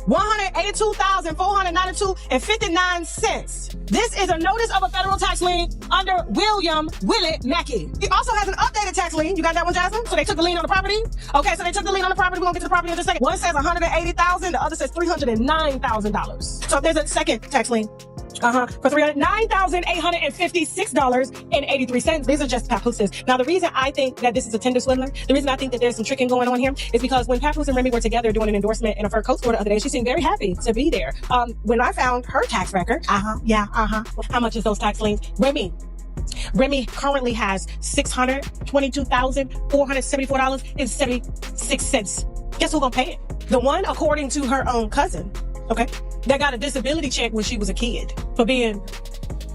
$182,492.59. This is a notice of a federal tax lien under William Willett Mackey. He also has an updated tax lien. You got that one, Jasmine? So they took the lien on the property? Okay, so they took the lien on the property. We're gonna get to the property in just a second. One says $180,000, the other says $309,000. So there's a second tax lien. For $9,856.83. These are just Papooses. Now, the reason I think that this is a tender swindler, the reason I think that there's some tricking going on here is because when Papoose and Remy were together doing an endorsement in a fur coat store the other day, she seemed very happy to be there. When I found her tax record, how much is those tax liens? Remy currently has $622,474.76. Guess who's gonna pay it? The one, according to her own cousin, okay, that got a disability check when she was a kid for being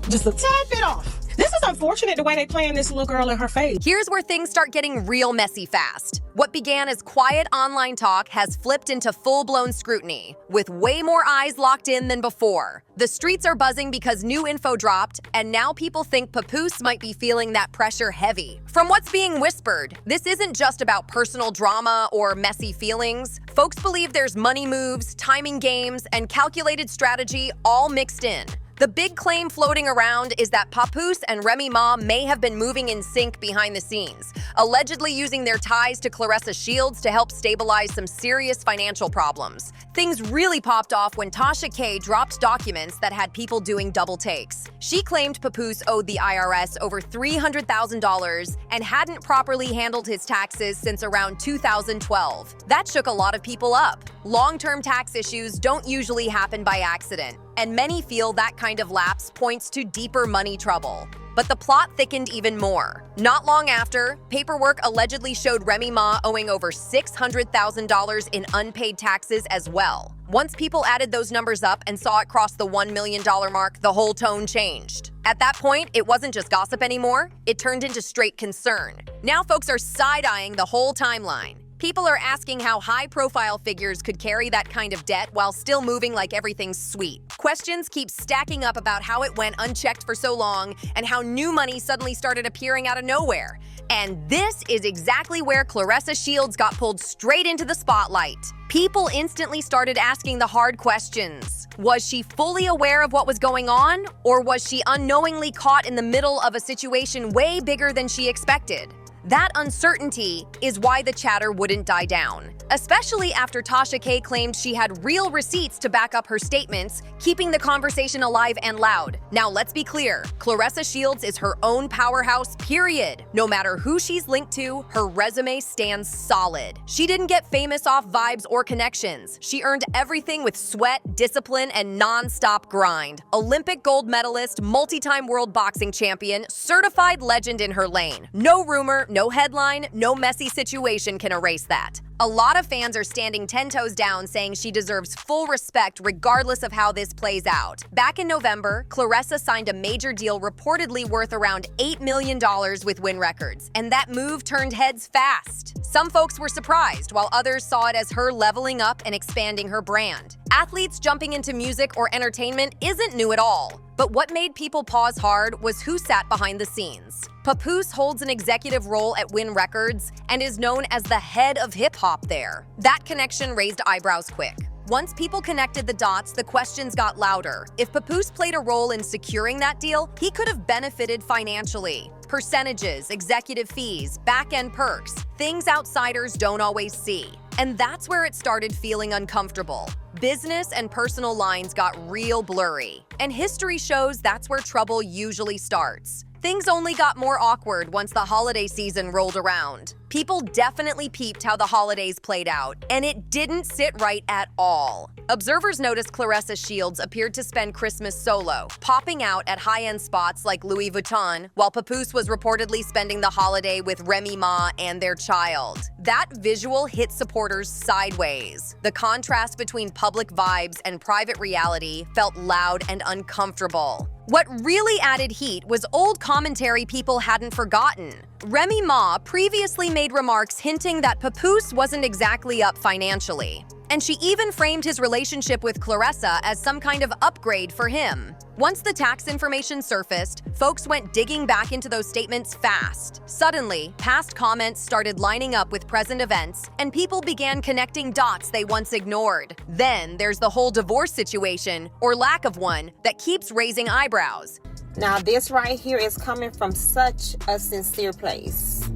just a tad bit off. This is unfortunate the way they playing this little girl in her face. Here's where things start getting real messy fast. What began as quiet online talk has flipped into full-blown scrutiny, with way more eyes locked in than before. The streets are buzzing because new info dropped, and now people think Papoose might be feeling that pressure heavy. From what's being whispered, this isn't just about personal drama or messy feelings. Folks believe there's money moves, timing games, and calculated strategy all mixed in. The big claim floating around is that Papoose and Remy Ma may have been moving in sync behind the scenes, allegedly using their ties to Claressa Shields to help stabilize some serious financial problems. Things really popped off when Tasha K dropped documents that had people doing double takes. She claimed Papoose owed the IRS over $300,000 and hadn't properly handled his taxes since around 2012. That shook a lot of people up. Long-term tax issues don't usually happen by accident, and many feel that kind of lapse points to deeper money trouble. But the plot thickened even more. Not long after, paperwork allegedly showed Remy Ma owing over $600,000 in unpaid taxes as well. Once people added those numbers up and saw it cross the $1 million mark, the whole tone changed. At that point, it wasn't just gossip anymore, it turned into straight concern. Now folks are side-eyeing the whole timeline. People are asking how high-profile figures could carry that kind of debt while still moving like everything's sweet. Questions keep stacking up about how it went unchecked for so long and how new money suddenly started appearing out of nowhere. And this is exactly where Claressa Shields got pulled straight into the spotlight. People instantly started asking the hard questions. Was she fully aware of what was going on, or was she unknowingly caught in the middle of a situation way bigger than she expected? That uncertainty is why the chatter wouldn't die down, especially after Tasha K claimed she had real receipts to back up her statements, keeping the conversation alive and loud. Now let's be clear, Claressa Shields is her own powerhouse, period. No matter who she's linked to, her resume stands solid. She didn't get famous off vibes or connections. She earned everything with sweat, discipline, and non-stop grind. Olympic gold medalist, multi-time world boxing champion, certified legend in her lane. No rumor, no headline, no messy situation can erase that. A lot of fans are standing 10 toes down saying she deserves full respect regardless of how this plays out. Back in November, Claressa signed a major deal reportedly worth around $8 million with Win Records, and that move turned heads fast. Some folks were surprised, while others saw it as her leveling up and expanding her brand. Athletes jumping into music or entertainment isn't new at all. But what made people pause hard was who sat behind the scenes. Papoose holds an executive role at Win Records and is known as the head of hip-hop there. That connection raised eyebrows quick. Once people connected the dots, the questions got louder. If Papoose played a role in securing that deal, he could have benefited financially. Percentages, executive fees, back-end perks, things outsiders don't always see. And that's where it started feeling uncomfortable. Business and personal lines got real blurry. And history shows that's where trouble usually starts. Things only got more awkward once the holiday season rolled around. People definitely peeped how the holidays played out, and it didn't sit right at all. Observers noticed Claressa Shields appeared to spend Christmas solo, popping out at high-end spots like Louis Vuitton, while Papoose was reportedly spending the holiday with Remy Ma and their child. That visual hit supporters sideways. The contrast between public vibes and private reality felt loud and uncomfortable. What really added heat was old commentary people hadn't forgotten. Remy Ma previously made remarks hinting that Papoose wasn't exactly up financially. And she even framed his relationship with Claressa as some kind of upgrade for him. Once the tax information surfaced, folks went digging back into those statements fast. Suddenly, past comments started lining up with present events, and people began connecting dots they once ignored. Then there's the whole divorce situation, or lack of one, that keeps raising eyebrows. Now this right here is coming from such a sincere place.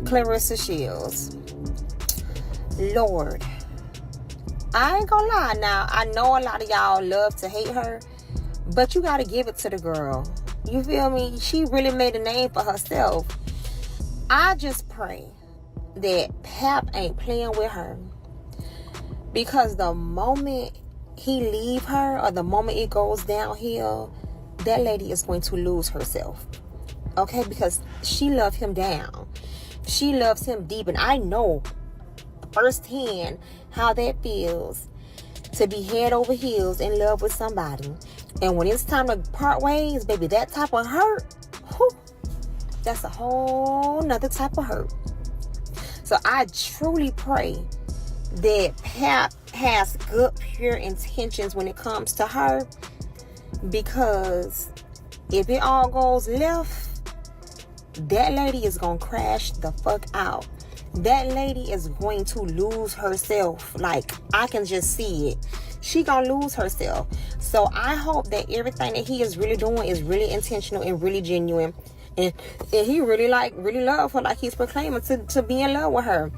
Clarissa Shields. Lord. I ain't gonna lie now. I know a lot of y'all love to hate her, but you gotta give it to the girl. You feel me? She really made a name for herself. I just pray that Pap ain't playing with her. Because the moment he leave her, or the moment it goes downhill, that lady is going to lose herself. Okay? Because she loved him down. She loves him deep. And I know firsthand how that feels to be head over heels in love with somebody. And when it's time to part ways, baby, that type of hurt, whew, that's a whole nother type of hurt. So I truly pray that Pap has good, pure intentions when it comes to her. Because if it all goes left, that lady is going to crash the fuck out. That lady is going to lose herself. Like, I can just see it. She gonna lose herself. So I hope that everything that he is really doing is really intentional and really genuine. And he really love her, like he's proclaiming to be in love with her.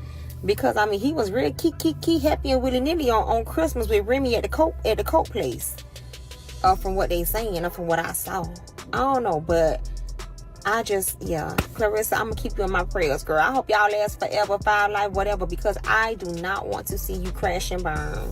Because I mean, he was really key happy and willy-nilly on Christmas with Remy at the Coke place. From what they saying and from what I saw. I don't know, but Clarissa, I'm gonna keep you in my prayers, girl. I hope y'all last forever, 5 life, whatever, because I do not want to see you crash and burn.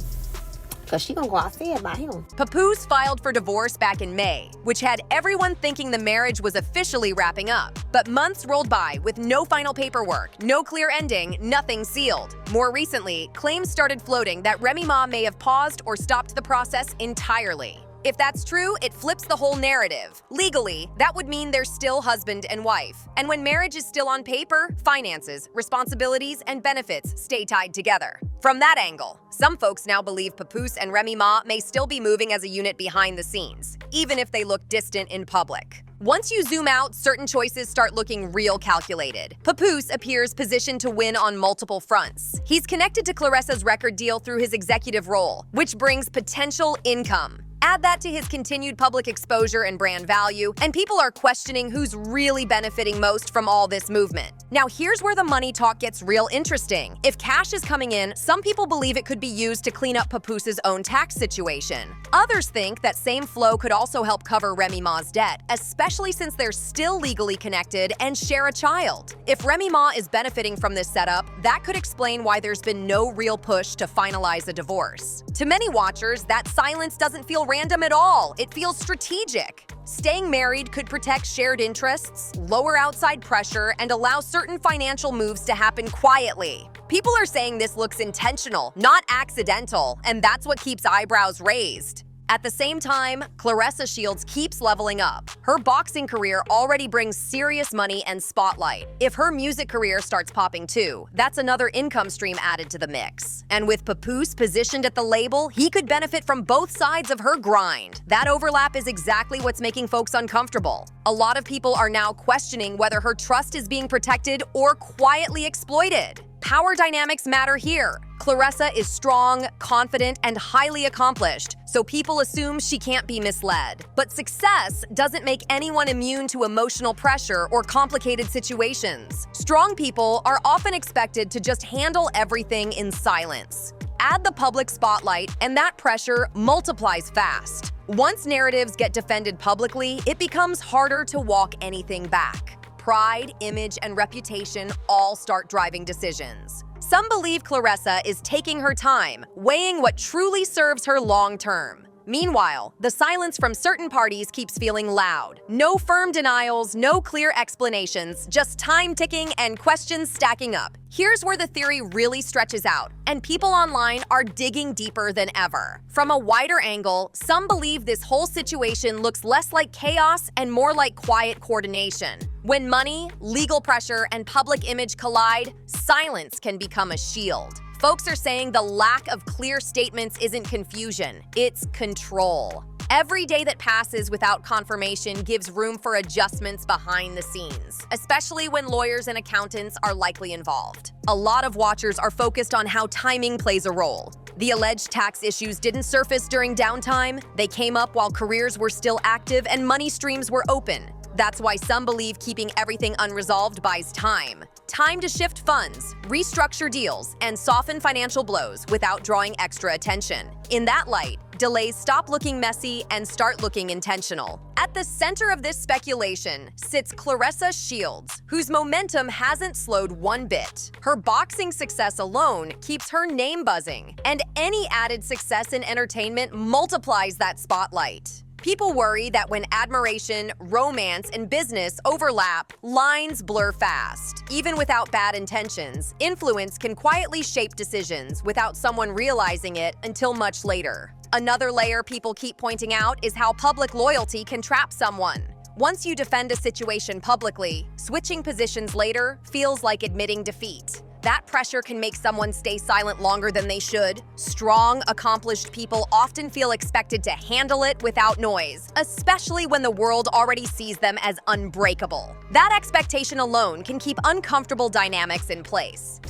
Because she gonna go out sad by him. Papoose filed for divorce back in May, which had everyone thinking the marriage was officially wrapping up. But months rolled by with no final paperwork, no clear ending, nothing sealed. More recently, claims started floating that Remy Ma may have paused or stopped the process entirely. If that's true, it flips the whole narrative. Legally, that would mean they're still husband and wife. And when marriage is still on paper, finances, responsibilities, and benefits stay tied together. From that angle, some folks now believe Papoose and Remy Ma may still be moving as a unit behind the scenes, even if they look distant in public. Once you zoom out, certain choices start looking real calculated. Papoose appears positioned to win on multiple fronts. He's connected to Claressa's record deal through his executive role, which brings potential income. Add that to his continued public exposure and brand value, and people are questioning who's really benefiting most from all this movement. Now, here's where the money talk gets real interesting. If cash is coming in, some people believe it could be used to clean up Papoose's own tax situation. Others think that same flow could also help cover Remy Ma's debt, especially since they're still legally connected and share a child. If Remy Ma is benefiting from this setup, that could explain why there's been no real push to finalize a divorce. To many watchers, that silence doesn't feel random at all. It feels strategic. Staying married could protect shared interests, lower outside pressure, and allow certain financial moves to happen quietly. People are saying this looks intentional, not accidental, and that's what keeps eyebrows raised. At the same time, Claressa Shields keeps leveling up. Her boxing career already brings serious money and spotlight. If her music career starts popping too, that's another income stream added to the mix. And with Papoose positioned at the label, he could benefit from both sides of her grind. That overlap is exactly what's making folks uncomfortable. A lot of people are now questioning whether her trust is being protected or quietly exploited. Power dynamics matter here. Claressa is strong, confident, and highly accomplished, so people assume she can't be misled. But success doesn't make anyone immune to emotional pressure or complicated situations. Strong people are often expected to just handle everything in silence. Add the public spotlight, and that pressure multiplies fast. Once narratives get defended publicly, it becomes harder to walk anything back. Pride, image, and reputation all start driving decisions. Some believe Claressa is taking her time, weighing what truly serves her long-term. Meanwhile, the silence from certain parties keeps feeling loud. No firm denials, no clear explanations, just time ticking and questions stacking up. Here's where the theory really stretches out, and people online are digging deeper than ever. From a wider angle, some believe this whole situation looks less like chaos and more like quiet coordination. When money, legal pressure, and public image collide, silence can become a shield. Folks are saying the lack of clear statements isn't confusion, it's control. Every day that passes without confirmation gives room for adjustments behind the scenes, especially when lawyers and accountants are likely involved. A lot of watchers are focused on how timing plays a role. The alleged tax issues didn't surface during downtime, they came up while careers were still active and money streams were open. That's why some believe keeping everything unresolved buys time. Time to shift funds, restructure deals, and soften financial blows without drawing extra attention. In that light, delays stop looking messy and start looking intentional. At the center of this speculation sits Claressa Shields, whose momentum hasn't slowed one bit. Her boxing success alone keeps her name buzzing, and any added success in entertainment multiplies that spotlight. People worry that when admiration, romance, and business overlap, lines blur fast. Even without bad intentions, influence can quietly shape decisions without someone realizing it until much later. Another layer people keep pointing out is how public loyalty can trap someone. Once you defend a situation publicly, switching positions later feels like admitting defeat. That pressure can make someone stay silent longer than they should. Strong, accomplished people often feel expected to handle it without noise, especially when the world already sees them as unbreakable. That expectation alone can keep uncomfortable dynamics in place.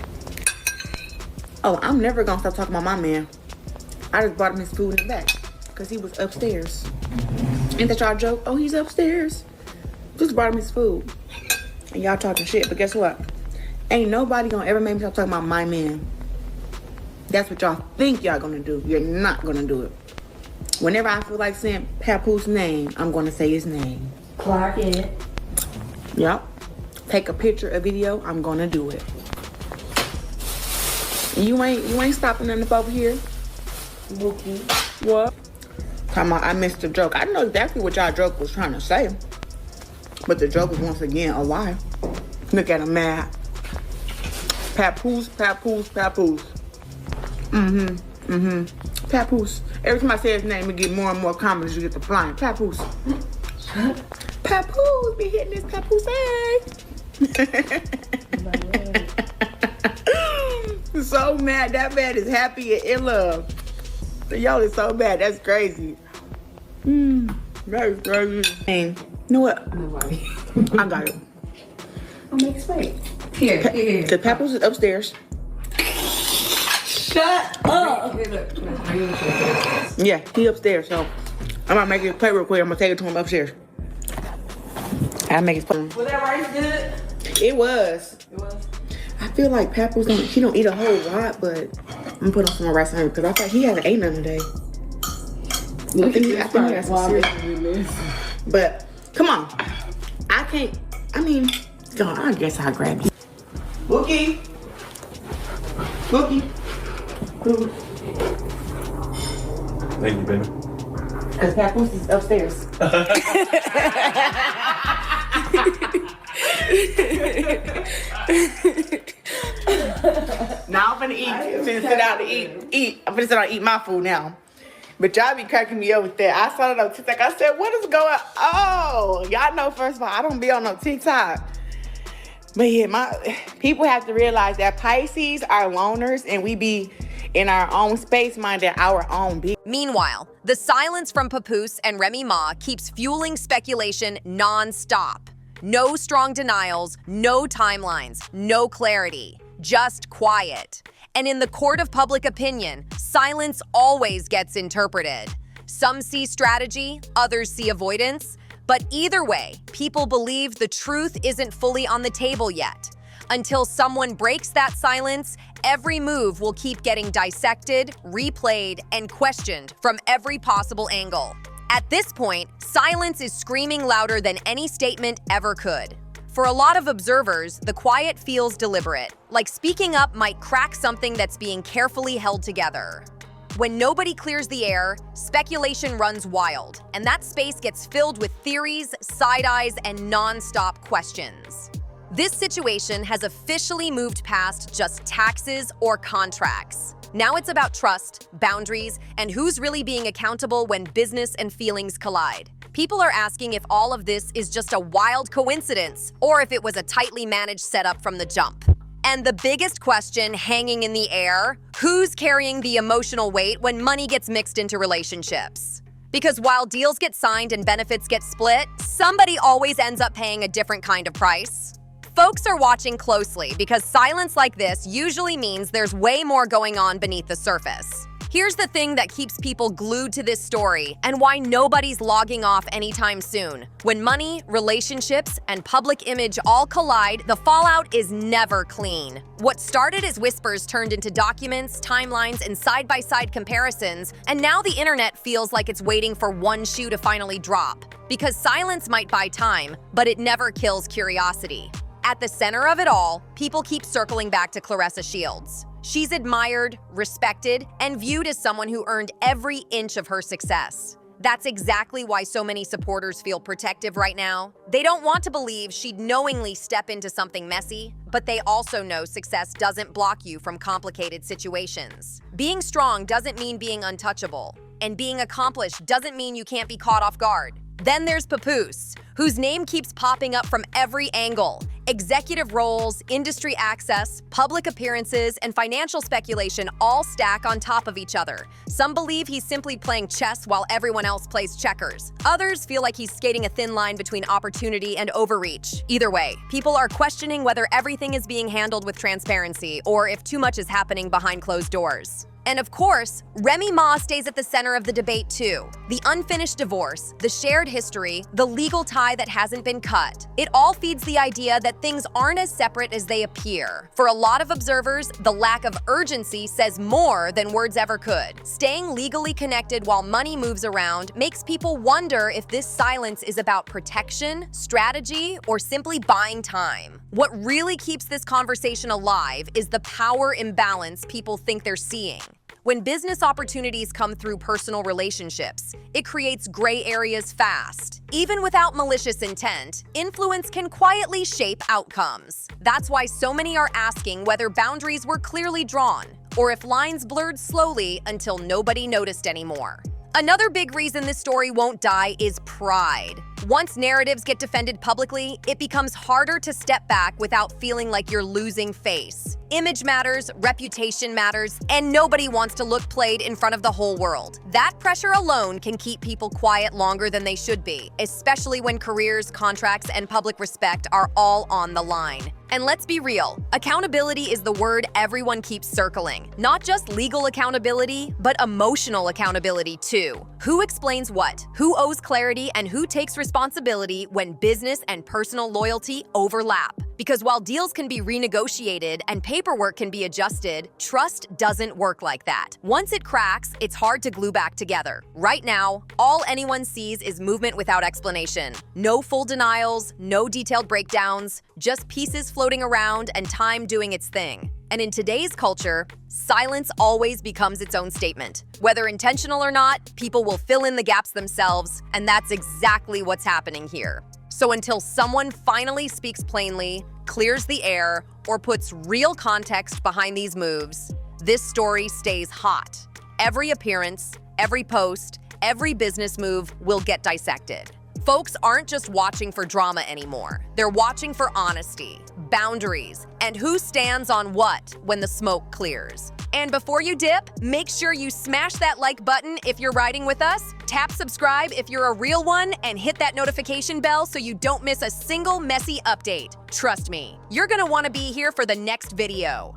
Oh, I'm never gonna stop talking about my man. I just brought him his food in the back because he was upstairs. Ain't that y'all joke? Oh, he's upstairs. Just brought him his food. And y'all talking shit, but guess what? Ain't nobody gonna ever make me stop talking about my man. That's what y'all think y'all gonna do. You're not gonna do it. Whenever I feel like saying Papoose's name, I'm gonna say his name. Clark it. Yep. Take a picture, a video, I'm gonna do it. You ain't stopping nothing up over here. Mookie. What? Talking about I missed the joke. I know exactly what y'all joke was trying to say. But the joke was once again a lie. Look at him mad. Papoose, Papoose, Papoose. Papoose. Every time I say his name, it get more and more common as you get to flying. Papoose. Papoose be hitting this Papoose. So mad. That man is happy and in love. Y'all is so bad. That's crazy. That is crazy. And you know what? Nobody. I got it. I'll make space. Here. The Papoose is upstairs. Shut up. Yeah, he upstairs. So I'm gonna make it play real quick. I'm gonna take it to him upstairs. I make it play. Was that rice good? It was. It was. I feel like Papoose he don't eat a whole lot, but I'm gonna put on some more rice on him because I thought he hasn't ate none today. I think he has some cereal. But come on, I can't. I mean, God, I guess I'll grab you. Bookie. Thank you, baby. Because Papoose is upstairs. Now I'm finna eat. I'm finna sit down to eat. I'm finna sit down and eat my food now. But y'all be cracking me up with that. I saw it on TikTok. I said, what is going on? Oh, y'all know, first of all, I don't be on no TikTok. But yeah, people have to realize that Pisces are loners and we be in our own space, minding our own business. Meanwhile, the silence from Papoose and Remy Ma keeps fueling speculation nonstop. No strong denials, no timelines, no clarity, just quiet. And in the court of public opinion, silence always gets interpreted. Some see strategy, others see avoidance. But either way, people believe the truth isn't fully on the table yet. Until someone breaks that silence, every move will keep getting dissected, replayed, and questioned from every possible angle. At this point, silence is screaming louder than any statement ever could. For a lot of observers, the quiet feels deliberate, like speaking up might crack something that's being carefully held together. When nobody clears the air, speculation runs wild, and that space gets filled with theories, side-eyes, and non-stop questions. This situation has officially moved past just taxes or contracts. Now it's about trust, boundaries, and who's really being accountable when business and feelings collide. People are asking if all of this is just a wild coincidence, or if it was a tightly managed setup from the jump. And the biggest question hanging in the air, who's carrying the emotional weight when money gets mixed into relationships? Because while deals get signed and benefits get split, somebody always ends up paying a different kind of price. Folks are watching closely because silence like this usually means there's way more going on beneath the surface. Here's the thing that keeps people glued to this story and why nobody's logging off anytime soon. When money, relationships, and public image all collide, the fallout is never clean. What started as whispers turned into documents, timelines, and side-by-side comparisons, and now the internet feels like it's waiting for one shoe to finally drop. Because silence might buy time, but it never kills curiosity. At the center of it all, people keep circling back to Claressa Shields. She's admired, respected, and viewed as someone who earned every inch of her success. That's exactly why so many supporters feel protective right now. They don't want to believe she'd knowingly step into something messy, but they also know success doesn't block you from complicated situations. Being strong doesn't mean being untouchable, and being accomplished doesn't mean you can't be caught off guard. Then there's Papoose, whose name keeps popping up from every angle. Executive roles, industry access, public appearances, and financial speculation all stack on top of each other. Some believe he's simply playing chess while everyone else plays checkers. Others feel like he's skating a thin line between opportunity and overreach. Either way, people are questioning whether everything is being handled with transparency or if too much is happening behind closed doors. And of course, Remy Ma stays at the center of the debate too. The unfinished divorce, the shared history, the legal tie that hasn't been cut. It all feeds the idea that things aren't as separate as they appear. For a lot of observers, the lack of urgency says more than words ever could. Staying legally connected while money moves around makes people wonder if this silence is about protection, strategy, or simply buying time. What really keeps this conversation alive is the power imbalance people think they're seeing. When business opportunities come through personal relationships, it creates gray areas fast. Even without malicious intent, influence can quietly shape outcomes. That's why so many are asking whether boundaries were clearly drawn, or if lines blurred slowly until nobody noticed anymore. Another big reason this story won't die is pride. Once narratives get defended publicly, it becomes harder to step back without feeling like you're losing face. Image matters, reputation matters, and nobody wants to look played in front of the whole world. That pressure alone can keep people quiet longer than they should be, especially when careers, contracts, and public respect are all on the line. And let's be real, accountability is the word everyone keeps circling. Not just legal accountability, but emotional accountability too. Who explains what? Who owes clarity and who takes responsibility when business and personal loyalty overlap? Because while deals can be renegotiated and paperwork can be adjusted, trust doesn't work like that. Once it cracks, it's hard to glue back together. Right now, all anyone sees is movement without explanation. No full denials, no detailed breakdowns, just pieces floating around and time doing its thing. And in today's culture, silence always becomes its own statement. Whether intentional or not, people will fill in the gaps themselves, and that's exactly what's happening here. So until someone finally speaks plainly, clears the air, or puts real context behind these moves, this story stays hot. Every appearance, every post, every business move will get dissected. Folks aren't just watching for drama anymore. They're watching for honesty, boundaries, and who stands on what when the smoke clears. And before you dip, make sure you smash that like button if you're riding with us, tap subscribe if you're a real one, and hit that notification bell so you don't miss a single messy update. Trust me, you're gonna wanna be here for the next video.